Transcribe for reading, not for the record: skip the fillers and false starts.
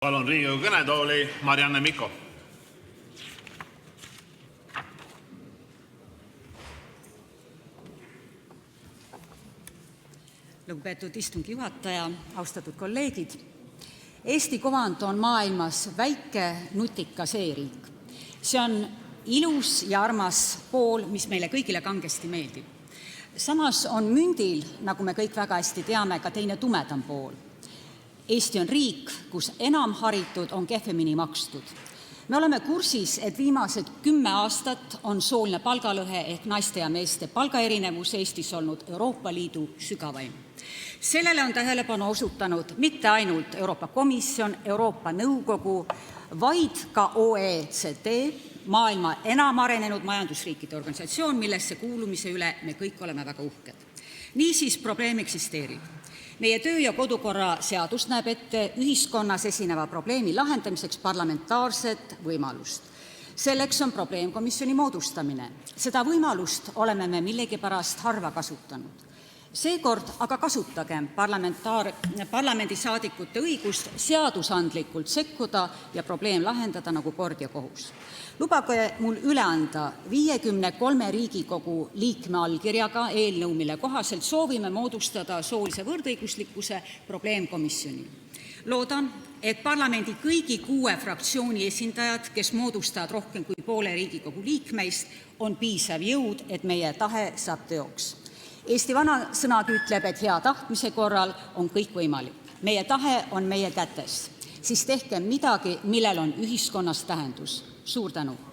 Palun Riigikogu kõnetooli Marianne Mikko. Lugupeetud istungi juhataja, austatud kolleegid. Eesti kuvand on maailmas väike nutikas e-riik. See on ilus ja armas pool, mis meile kõigile kangesti meeldib. Samas on mündil, nagu me kõik väga hästi teame, ka teine tumedam pool. Eesti on riik, kus enam haritud on kehvemini makstud. Me oleme kursis, et viimased 10 aastat on sooline palgalõhe ehk naiste ja meeste palgaerinevus Eestis olnud Euroopa Liidu sügavaim. Sellele on tähelepanu osutanud mitte ainult Euroopa Komisjon, Euroopa Nõukogu, vaid ka OECD, maailma enam arenenud majandusriikide organisatsioon, millesse kuulumise üle me kõik oleme väga uhked. Niisiis probleem eksisteerib. Meie töö- ja kodukorra seadus näeb ette ühiskonnas esineva probleemi lahendamiseks parlamentaarset võimalust. Selleks on probleemkomisjoni moodustamine. Seda võimalust oleme me millegipärast harva kasutanud. Seekord aga kasutagem parlamendisaadikute õigust seadusandlikult sekkuda ja probleem lahendada nagu kord ja kohus. Lubage mul üle anda 53 Riigikogu liikme allkirjaga eelnõu, mille kohaselt soovime moodustada soolise võrdõiguslikkuse probleemkomisjoni. Loodan, et parlamendi kõigi 6 fraktsiooni esindajad, kes moodustavad rohkem kui poole Riigikogu liikmeist, on piisav jõud, et meie tahe saab teoks. Eesti vanasõnagi ütleb, et hea tahtmise korral on kõik võimalik. Meie tahe on meie kätes. Siis tehkem midagi, millel on ühiskonnas tähendus. Suur tänu!